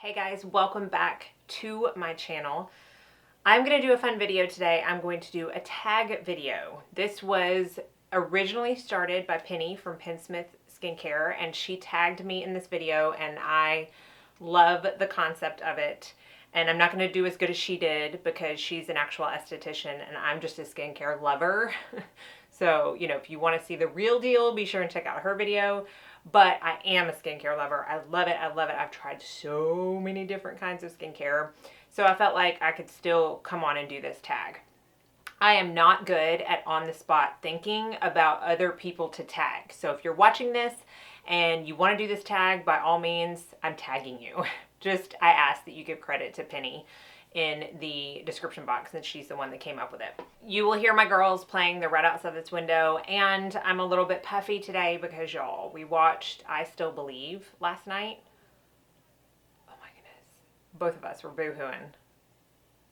Hey guys, welcome back to my channel. I'm going to do a fun video today. I'm going to do a tag video. This was originally started by Penny from Pensmith Skincare, and she tagged me in this video, and I love the concept of it. And I'm not going to do as good as she did because she's an actual esthetician and I'm just a skincare lover. So, if you want to see the real deal, be sure and check out her video. But I am a skincare lover. I love it. I love it. I've tried so many different kinds of skincare. So I felt like I could still come on and do this tag. I am not good at on the spot thinking about other people to tag. So if you're watching this and you want to do this tag, by all means, I'm tagging you. I ask that you give credit to Penny in the description box, since she's the one that came up with it. You will hear my girls playing the Red outside this window, and I'm a little bit puffy today because, y'all, we watched I Still Believe last night. Oh my goodness. Both of us were boo-hooing.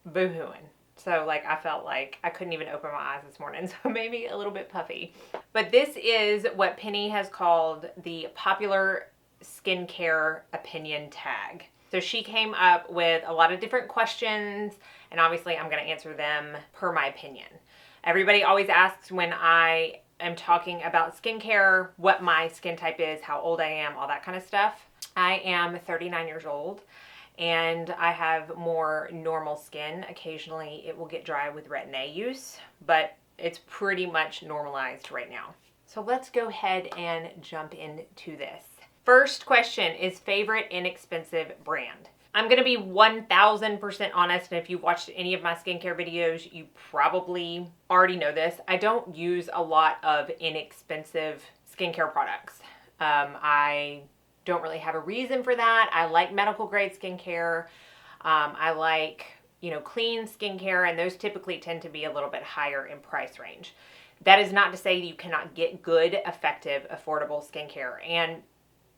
Boo-hooing. So, I felt like I couldn't even open my eyes this morning, so maybe a little bit puffy. But this is what Penny has called the popular skincare opinion tag. So she came up with a lot of different questions, and obviously I'm going to answer them per my opinion. Everybody always asks when I am talking about skincare what my skin type is, how old I am, all that kind of stuff. I am 39 years old, and I have more normal skin. Occasionally it will get dry with Retin A use, but it's pretty much normalized right now. So let's go ahead and jump into this. First question is favorite inexpensive brand. I'm going to be 1000% honest, and if you've watched any of my skincare videos, you probably already know this. I don't use a lot of inexpensive skincare products. I don't really have a reason for that. I like medical grade skincare. I like, clean skincare, and those typically tend to be a little bit higher in price range. That is not to say you cannot get good, effective, affordable skincare. And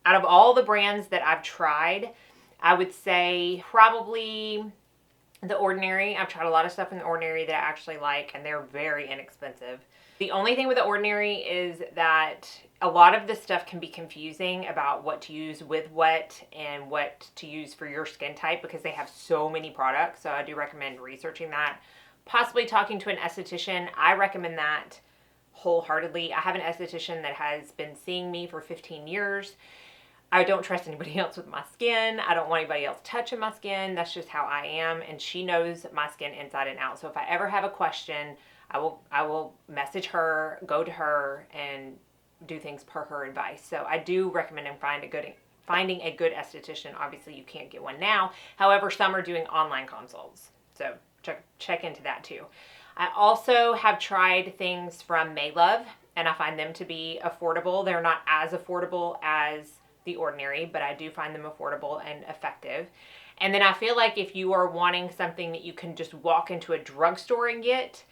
out of all the brands that I've tried, I would say probably The Ordinary. I've tried a lot of stuff in The Ordinary that I actually like, and they're very inexpensive. The only thing with The Ordinary is that a lot of this stuff can be confusing about what to use with what and what to use for your skin type, because they have so many products. So I do recommend researching that. Possibly talking to an esthetician. I recommend that wholeheartedly. I have an esthetician that has been seeing me for 15 years. I don't trust anybody else with my skin. I don't want anybody else touching my skin. That's just how I am, and she knows my skin inside and out. So if I ever have a question, I will message her, go to her, and do things per her advice. So I do recommend finding a good esthetician. Obviously, you can't get one now. However, some are doing online consults. So check into that too. I also have tried things from Maylove, and I find them to be affordable. They're not as affordable as The Ordinary, but I do find them affordable and effective. And then I feel like if you are wanting something that you can just walk into a drugstore and get,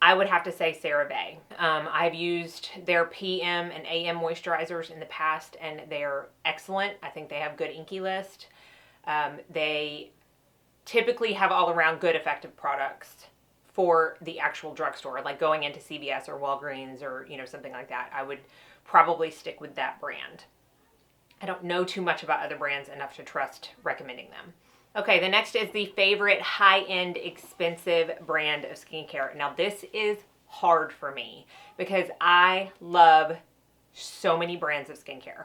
I would have to say CeraVe. I've used their PM and AM moisturizers in the past, and they're excellent. I think they have good Inky List. They typically have all around good, effective products for the actual drugstore, like going into CVS or Walgreens or something like that. I would probably stick with that brand. I don't know too much about other brands enough to trust recommending them. Okay, the next is the favorite high-end expensive brand of skincare. Now this is hard for me because I love so many brands of skincare.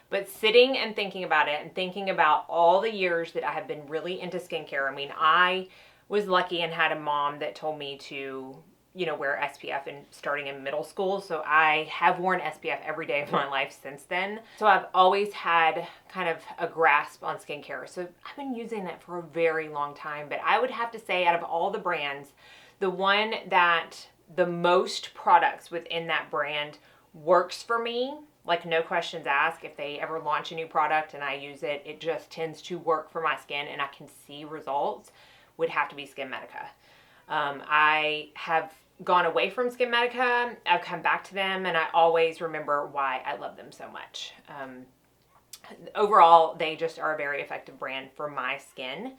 But sitting and thinking about it and thinking about all the years that I have been really into skincare, I was lucky and had a mom that told me to wear SPF starting in middle school. So I have worn SPF every day of my life since then. So I've always had kind of a grasp on skincare. So I've been using it for a very long time. But I would have to say, out of all the brands, the one that the most products within that brand works for me, like no questions asked. If they ever launch a new product and I use it, it just tends to work for my skin and I can see results, would have to be SkinMedica. I have gone away from SkinMedica. I've come back to them, and I always remember why I love them so much. Overall, they just are a very effective brand for my skin,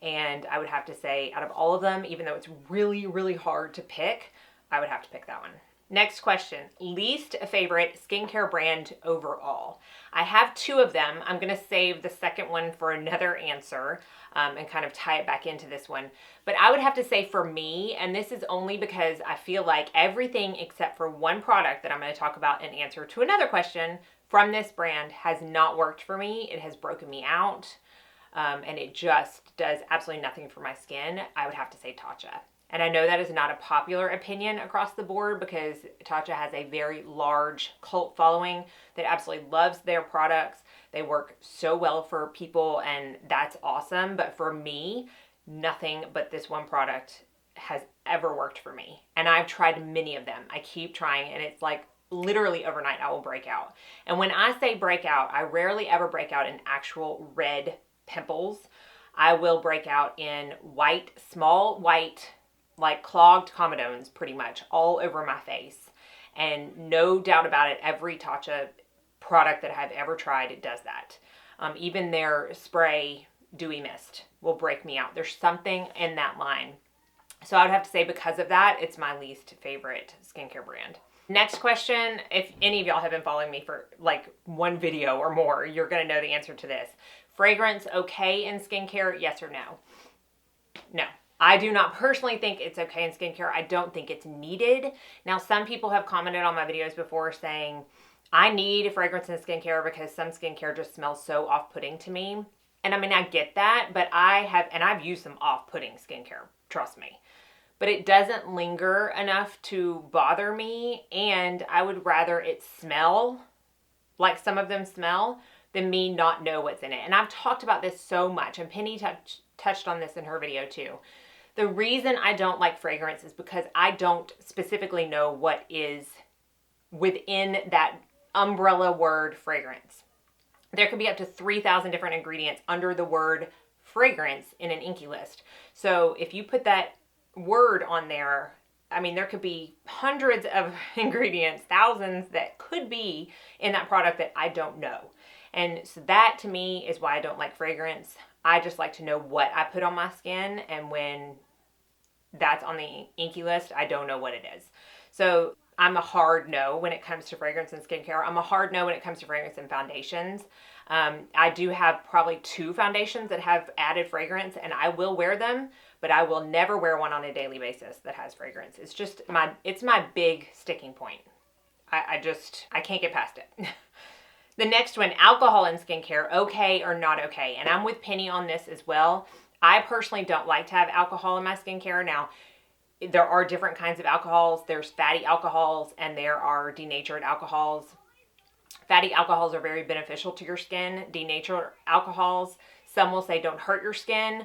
and I would have to say, out of all of them, even though it's really, really hard to pick, I would have to pick that one. Next question, least favorite skincare brand overall. I have two of them. I'm going to save the second one for another answer and kind of tie it back into this one. But I would have to say for me, and this is only because I feel like everything except for one product that I'm going to talk about in answer to another question from this brand has not worked for me. It has broken me out and it just does absolutely nothing for my skin. I would have to say Tatcha. And I know that is not a popular opinion across the board because Tatcha has a very large cult following that absolutely loves their products. They work so well for people and that's awesome. But for me, nothing but this one product has ever worked for me. And I've tried many of them. I keep trying and it's like literally overnight I will break out. And when I say break out, I rarely ever break out in actual red pimples. I will break out in white, small white, like clogged comedones pretty much all over my face. And no doubt about it, every Tatcha product that I've ever tried, it does that. Even their spray dewy mist will break me out. There's something in that line. So I would have to say because of that, it's my least favorite skincare brand. Next question, if any of y'all have been following me for like one video or more, you're gonna know the answer to this. Fragrance okay in skincare, yes or no? No. I do not personally think it's okay in skincare. I don't think it's needed. Now, some people have commented on my videos before saying, I need fragrance in skincare because some skincare just smells so off-putting to me. And I mean, I get that, but I've used some off-putting skincare, trust me. But it doesn't linger enough to bother me, and I would rather it smell like some of them smell than me not know what's in it. And I've talked about this so much, and Penny touched on this in her video too. The reason I don't like fragrance is because I don't specifically know what is within that umbrella word fragrance. There could be up to 3,000 different ingredients under the word fragrance in an INCI list. So if you put that word on there, I mean, there could be hundreds of ingredients, thousands that could be in that product that I don't know. And so that to me is why I don't like fragrance. I just like to know what I put on my skin, and when that's on the INCI list, I don't know what it is. So I'm a hard no when it comes to fragrance and skincare. I'm a hard no when it comes to fragrance and foundations. I do have probably 2 foundations that have added fragrance, and I will wear them, but I will never wear one on a daily basis that has fragrance. It's just it's my big sticking point. I can't get past it. The next one, alcohol in skincare, okay or not okay? And I'm with Penny on this as well. I personally don't like to have alcohol in my skincare. Now, there are different kinds of alcohols. There's fatty alcohols and there are denatured alcohols. Fatty alcohols are very beneficial to your skin. Denatured alcohols, some will say don't hurt your skin.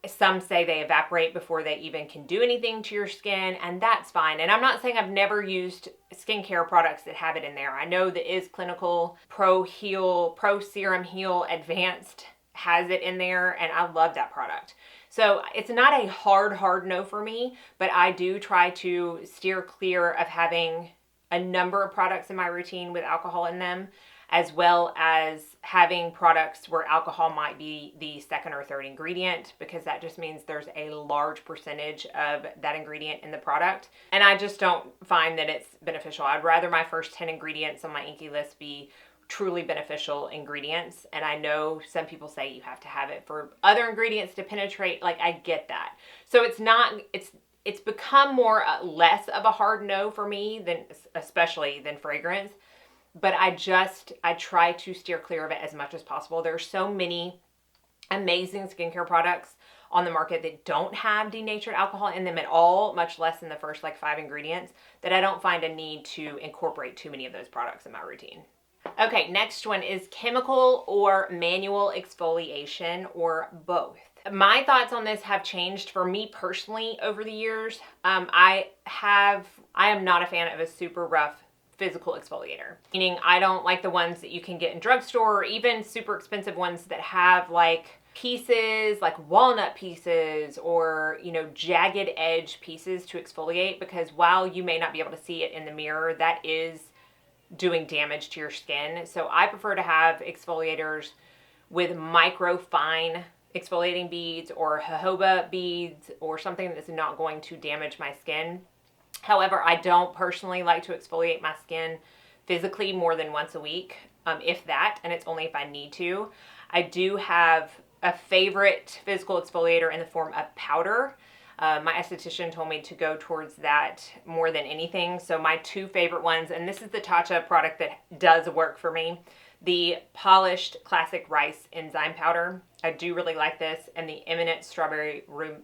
Some say they evaporate before they even can do anything to your skin, and that's fine. And I'm not saying I've never used skincare products that have it in there. I know the Is Clinical Pro Serum Heal Advanced has it in there, and I love that product. So it's not a hard no for me, but I do try to steer clear of having a number of products in my routine with alcohol in them, as well as having products where alcohol might be the second or third ingredient, because that just means there's a large percentage of that ingredient in the product. And I just don't find that it's beneficial. I'd rather my first 10 ingredients on my INCI list be truly beneficial ingredients. And I know some people say you have to have it for other ingredients to penetrate. Like, I get that. So it's become less of a hard no for me especially than fragrance. But I try to steer clear of it as much as possible. There's so many amazing skincare products on the market that don't have denatured alcohol in them at all, much less in the first 5 ingredients, that I don't find a need to incorporate too many of those products in my routine. Okay, next one is chemical or manual exfoliation, or both. My thoughts on this have changed for me personally over the years. I am not a fan of a super rough physical exfoliator, meaning I don't like the ones that you can get in drugstore, or even super expensive ones that have pieces, like walnut pieces, or jagged edge pieces to exfoliate, because while you may not be able to see it in the mirror, that is doing damage to your skin. So I prefer to have exfoliators with micro fine exfoliating beads or jojoba beads, or something that's not going to damage my skin. However, I don't personally like to exfoliate my skin physically more than once a week, if that, and it's only if I need to. I do have a favorite physical exfoliator in the form of powder. My esthetician told me to go towards that more than anything. So my two favorite ones, and this is the Tatcha product that does work for me, the Polished Classic Rice Enzyme Powder. I do really like this, and the Eminent Strawberry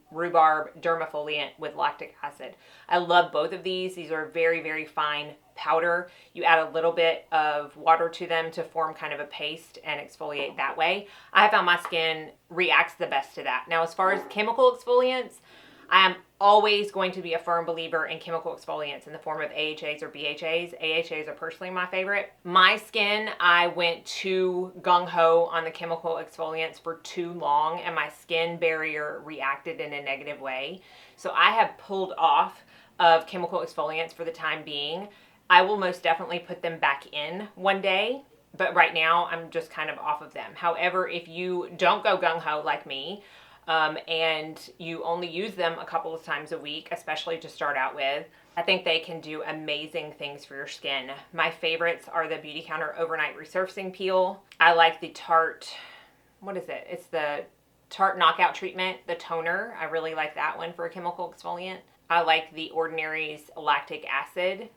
Rhubarb Dermafoliant with lactic acid. I love both of these. These are very, very fine powder. You add a little bit of water to them to form kind of a paste and exfoliate that way. I have found my skin reacts the best to that. Now, as far as chemical exfoliants, I am always going to be a firm believer in chemical exfoliants in the form of AHAs or BHAs. AHAs are personally my favorite. My skin, I went too gung-ho on the chemical exfoliants for too long, and my skin barrier reacted in a negative way. So I have pulled off of chemical exfoliants for the time being. I will most definitely put them back in one day, but right now I'm just kind of off of them. However, if you don't go gung-ho like me, and you only use them a couple of times a week, especially to start out with, I think they can do amazing things for your skin. My favorites are the Beauty Counter Overnight Resurfacing Peel. I like the Tarte, what is it? It's the Tarte Knockout Treatment, the toner. I really like that one for a chemical exfoliant. I like the Ordinary's Lactic Acid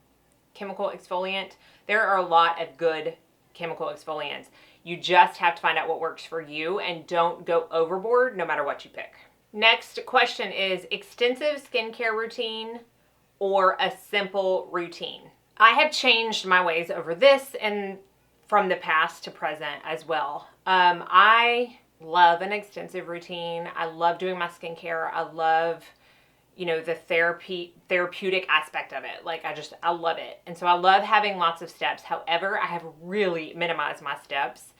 chemical exfoliant. There are a lot of good chemical exfoliants. You just have to find out what works for you and don't go overboard no matter what you pick. Next question is extensive skincare routine or a simple routine? I have changed my ways over this and from the past to present as well. I love an extensive routine. I love doing my skincare. I love, you know, the therapeutic aspect of it. Like I love it. And so I love having lots of steps. However, I have really minimized my steps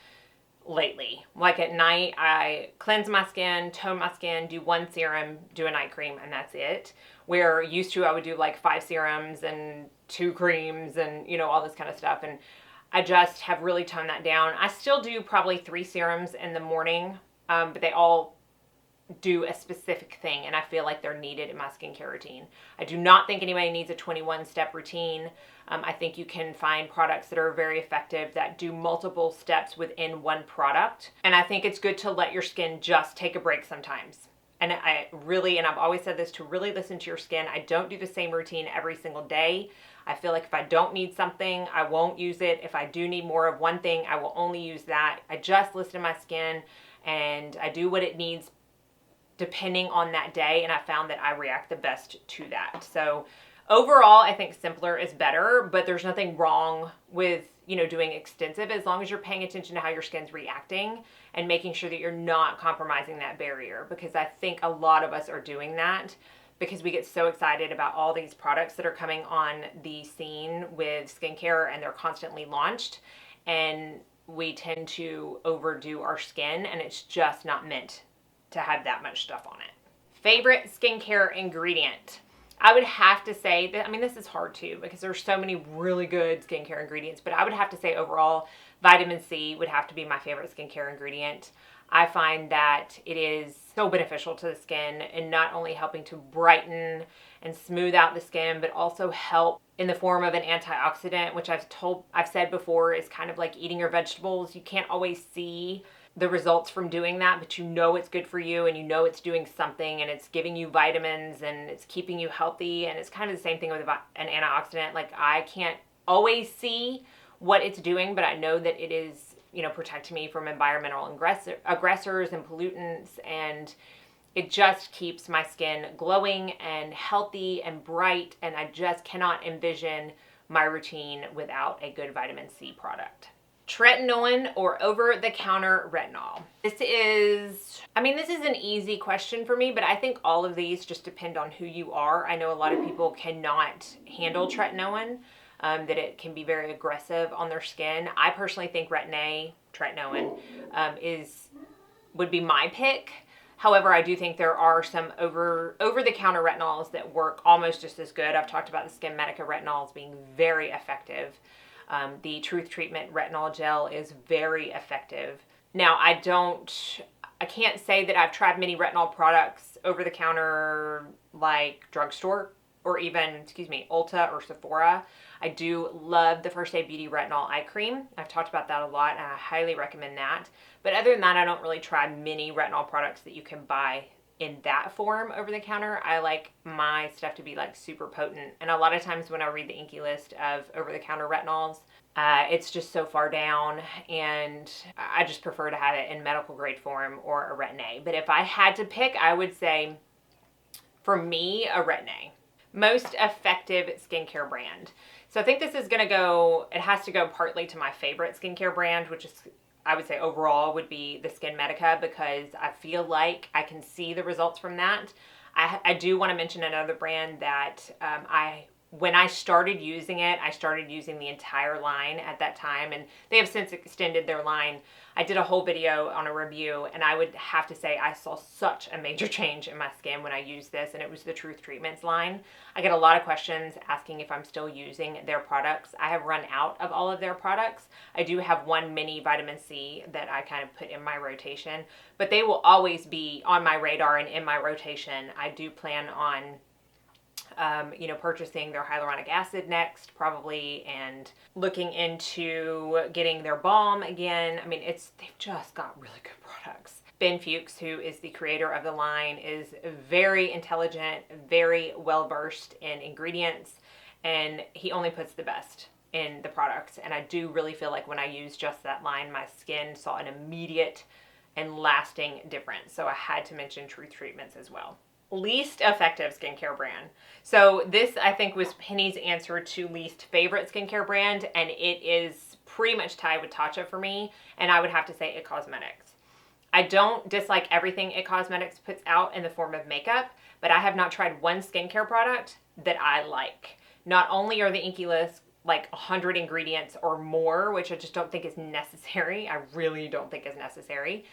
lately. Like at night, I cleanse my skin, tone my skin, do one serum, do a night cream, and that's it. Where used to I would do like 5 serums and 2 creams and, you know, all this kind of stuff. And I just have really toned that down. I still do probably 3 serums in the morning, but they all do a specific thing, and I feel like they're needed in my skincare routine. I do not think anybody needs a 21-step routine. I think you can find products that are very effective that do multiple steps within one product. And I think it's good to let your skin just take a break sometimes. And I've always said this, to really listen to your skin. I don't do the same routine every single day. I feel like if I don't need something, I won't use it. If I do need more of one thing, I will only use that. I just listen to my skin and I do what it needs depending on that day, and I found that I react the best to that. So overall, I think simpler is better, but there's nothing wrong with, you know, doing extensive as long as you're paying attention to how your skin's reacting and making sure that you're not compromising that barrier, because I think a lot of us are doing that because we get so excited about all these products that are coming on the scene with skincare and they're constantly launched, and we tend to overdo our skin, and it's just not meant to have that much stuff on it. Favorite skincare ingredient? I would have to say that, I mean, this is hard too because there's so many really good skincare ingredients, but I would have to say overall, vitamin C would have to be my favorite skincare ingredient. I find that it is so beneficial to the skin and not only helping to brighten and smooth out the skin, but also help in the form of an antioxidant, which I've said before is kind of like eating your vegetables. You can't always see the results from doing that, but you know it's good for you and you know it's doing something and it's giving you vitamins and it's keeping you healthy, and it's kind of the same thing with an antioxidant. Like I can't always see what it's doing, but I know that it is, you know, protecting me from environmental aggressors and pollutants, and it just keeps my skin glowing and healthy and bright, and I just cannot envision my routine without a good vitamin C product. Tretinoin or over-the-counter retinol? This is an easy question for me, but I think all of these just depend on who you are. I know a lot of people cannot handle tretinoin, that it can be very aggressive on their skin. I personally think tretinoin, would be my pick. However, I do think there are some over-the-counter retinols that work almost just as good. I've talked about the Skin Medica retinols being very effective. The Truth Treatment retinol gel is very effective. Now, I can't say that I've tried many retinol products over the counter like drugstore or even, excuse me, Ulta or Sephora. I do love the First Aid Beauty Retinol Eye Cream. I've talked about that a lot, and I highly recommend that. But other than that, I don't really try many retinol products that you can buy in that form over the counter. I like my stuff to be like super potent. And a lot of times when I read the INCI list of over the counter retinols, it's just so far down, and I just prefer to have it in medical grade form or a Retin-A. But if I had to pick, I would say for me, a Retin-A. Most effective skincare brand. So I think this is going to go, it has to go partly to my favorite skincare brand, which is, I would say overall would be the Skin Medica, because I feel like I can see the results from that. I do want to mention another brand that when I started using it, I started using the entire line at that time, and they have since extended their line. I did a whole video on a review, and I would have to say I saw such a major change in my skin when I used this, and it was the Truth Treatments line. I get a lot of questions asking if I'm still using their products. I have run out of all of their products. I do have one mini vitamin C that I kind of put in my rotation, but they will always be on my radar and in my rotation. I do plan on purchasing their hyaluronic acid next, probably, and looking into getting their balm again. I mean, they've just got really good products. Ben Fuchs, who is the creator of the line, is very intelligent, very well-versed in ingredients, and he only puts the best in the products. And I do really feel like when I use just that line, my skin saw an immediate and lasting difference. So I had to mention Truth Treatments as well. Least effective skincare brand. So this, I think, was Penny's answer to least favorite skincare brand, and it is pretty much tied with Tatcha for me, and I would have to say IT Cosmetics. I don't dislike everything IT Cosmetics puts out in the form of makeup, but I have not tried one skincare product that I like. Not only are the INCI list like 100 ingredients or more, which I just don't think is necessary. I really don't think is necessary.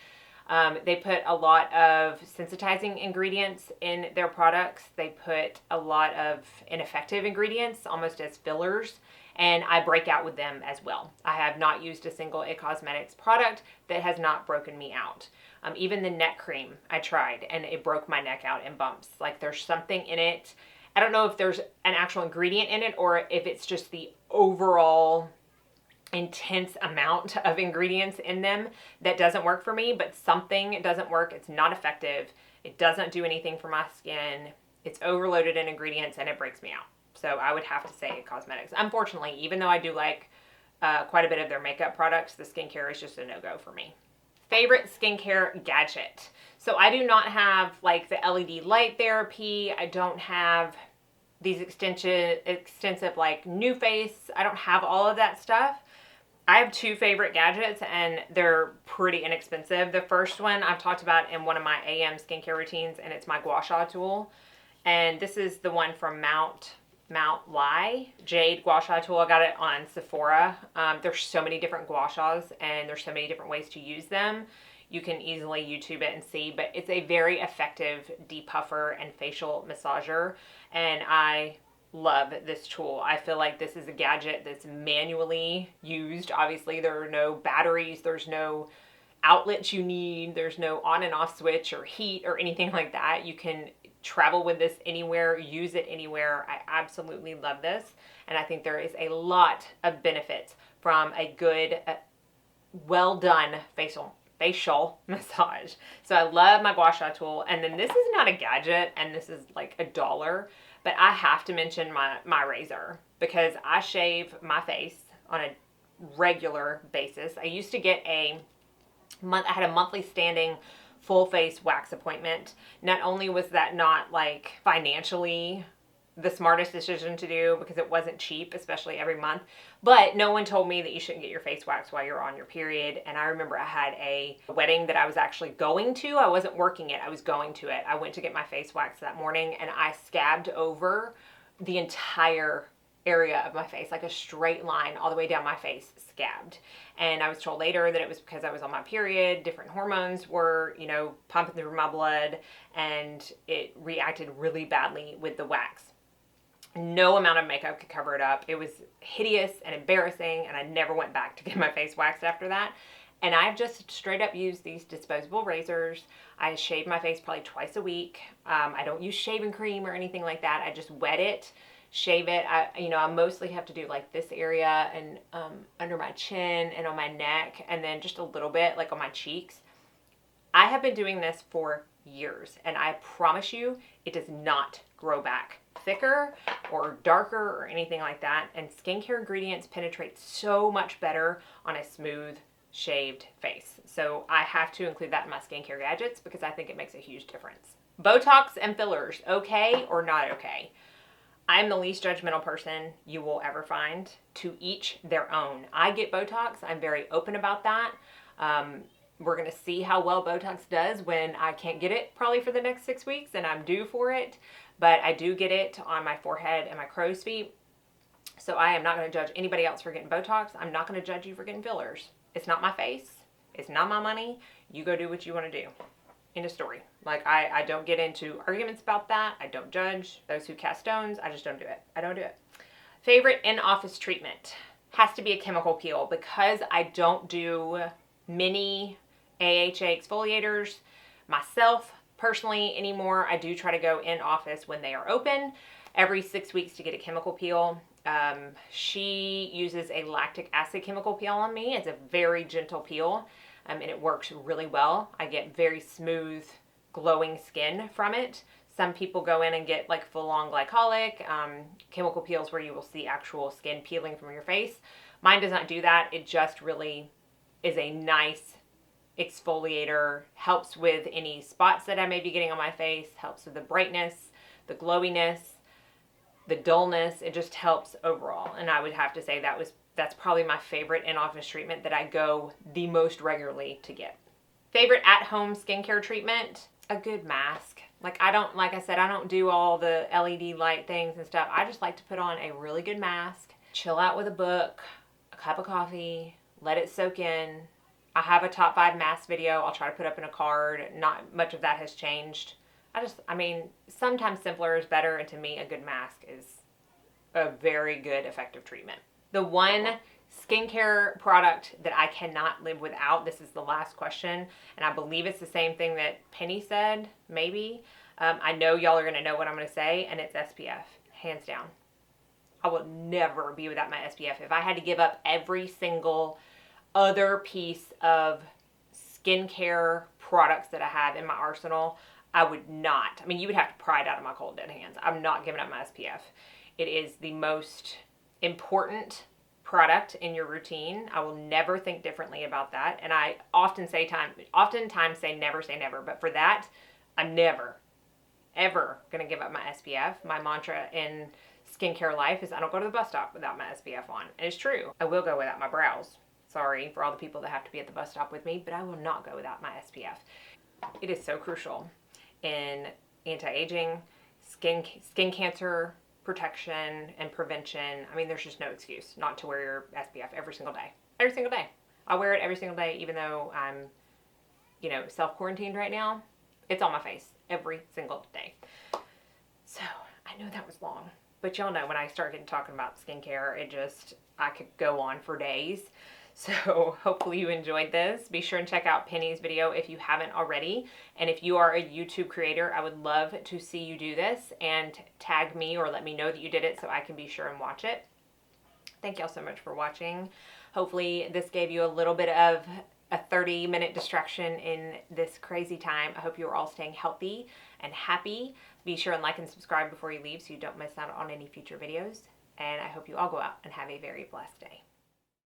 They put a lot of sensitizing ingredients in their products. They put a lot of ineffective ingredients, almost as fillers, and I break out with them as well. I have not used a single IT Cosmetics product that has not broken me out. Even the neck cream I tried, and it broke my neck out in bumps. Like, there's something in it. I don't know if there's an actual ingredient in it or if it's just the overall intense amount of ingredients in them that doesn't work for me, but something doesn't work. It's not effective. It doesn't do anything for my skin. It's overloaded in ingredients, and it breaks me out. So I would have to say IT Cosmetics. Unfortunately, even though I do like quite a bit of their makeup products, the skincare is just a no-go for me. Favorite skincare gadget. So I do not have like the LED light therapy. I don't have these extensive like NuFace. I don't have all of that stuff. I have two favorite gadgets, and they're pretty inexpensive. The first one I've talked about in one of my AM skincare routines, and it's my gua sha tool. And this is the one from Mount Lai Jade Gua Sha tool. I got it on Sephora. There's so many different gua shas, and there's so many different ways to use them. You can easily YouTube it and see, but it's a very effective depuffer and facial massager, and I love this tool. I feel like this is a gadget that's manually used. Obviously, there are no batteries, there's no outlets you need, there's no on and off switch or heat or anything like that. You can travel with this anywhere, use it anywhere. I absolutely love this, and I think there is a lot of benefits from a good, well done facial massage. So I love my gua sha tool. And then this is not a gadget, and this is like $1, but I have to mention my razor, because I shave my face on a regular basis. I used to get I had a monthly standing full face wax appointment. Not only was that not like financially the smartest decision to do, because it wasn't cheap, especially every month, but no one told me that you shouldn't get your face waxed while you're on your period. And I remember I had a wedding that I was actually going to. I wasn't working it, I was going to it. I went to get my face waxed that morning, and I scabbed over the entire area of my face, like a straight line all the way down my face, scabbed. And I was told later that it was because I was on my period. Different hormones were, pumping through my blood, and it reacted really badly with the wax. No amount of makeup could cover it up. It was hideous and embarrassing, and I never went back to get my face waxed after that. And I've just straight up used these disposable razors. I shave my face probably twice a week. I don't use shaving cream or anything like that. I just wet it, shave it. I mostly have to do like this area and under my chin and on my neck, and then just a little bit like on my cheeks. I have been doing this for years, and I promise you it does not grow back thicker or darker or anything like that. And skincare ingredients penetrate so much better on a smooth shaved face. So I have to include that in my skincare gadgets because I think it makes a huge difference. Botox and fillers, okay or not okay? I'm the least judgmental person you will ever find. To each their own. I get Botox. I'm very open about that. We're going to see how well Botox does when I can't get it probably for the next 6 weeks and I'm due for it. But I do get it on my forehead and my crow's feet. So I am not going to judge anybody else for getting Botox. I'm not going to judge you for getting fillers. It's not my face. It's not my money. You go do what you want to do. End of story. Like, I don't get into arguments about that. I don't judge those who cast stones. I just don't do it. I don't do it. Favorite in-office treatment has to be a chemical peel because I don't do many AHA exfoliators myself personally anymore. I do try to go in office when they are open every 6 weeks to get a chemical peel. She uses a lactic acid chemical peel on me. It's a very gentle peel, and it works really well. I get very smooth, glowing skin from it. Some people go in and get like full-on glycolic chemical peels where you will see actual skin peeling from your face. Mine does not do that. It just really is a nice exfoliator, helps with any spots that I may be getting on my face, helps with the brightness, the glowiness, the dullness. It just helps overall. And I would have to say that's probably my favorite in-office treatment that I go the most regularly to get. Favorite at-home skincare treatment? A good mask. Like I said, I don't do all the LED light things and stuff. I just like to put on a really good mask, chill out with a book, a cup of coffee, let it soak in. I have a top 5 mask video I'll try to put up in a card. Not much of that has changed. Sometimes simpler is better, and to me, a good mask is a very good, effective treatment. The one skincare product that I cannot live without, this is the last question, and I believe it's the same thing that Penny said, maybe. I know y'all are going to know what I'm going to say, and it's SPF, hands down. I will never be without my SPF. If I had to give up every single other piece of skincare products that I have in my arsenal, I would not. I mean, you would have to pry it out of my cold dead hands. I'm not giving up my SPF. It is the most important product in your routine. I will never think differently about that. And I oftentimes say never, but for that, I'm never, ever going to give up my SPF. My mantra in skincare life is I don't go to the bus stop without my SPF on. And it's true. I will go without my brows. Sorry for all the people that have to be at the bus stop with me, but I will not go without my SPF. It is so crucial in anti-aging, skin cancer protection and prevention. I mean, there's just no excuse not to wear your SPF every single day. Every single day. I wear it every single day, even though I'm, self-quarantined right now. It's on my face every single day. So I know that was long, but y'all know when I started talking about skincare, I could go on for days. So hopefully you enjoyed this. Be sure and check out Penny's video if you haven't already. And if you are a YouTube creator, I would love to see you do this and tag me or let me know that you did it so I can be sure and watch it. Thank y'all so much for watching. Hopefully this gave you a little bit of a 30-minute distraction in this crazy time. I hope you are all staying healthy and happy. Be sure and like and subscribe before you leave so you don't miss out on any future videos. And I hope you all go out and have a very blessed day.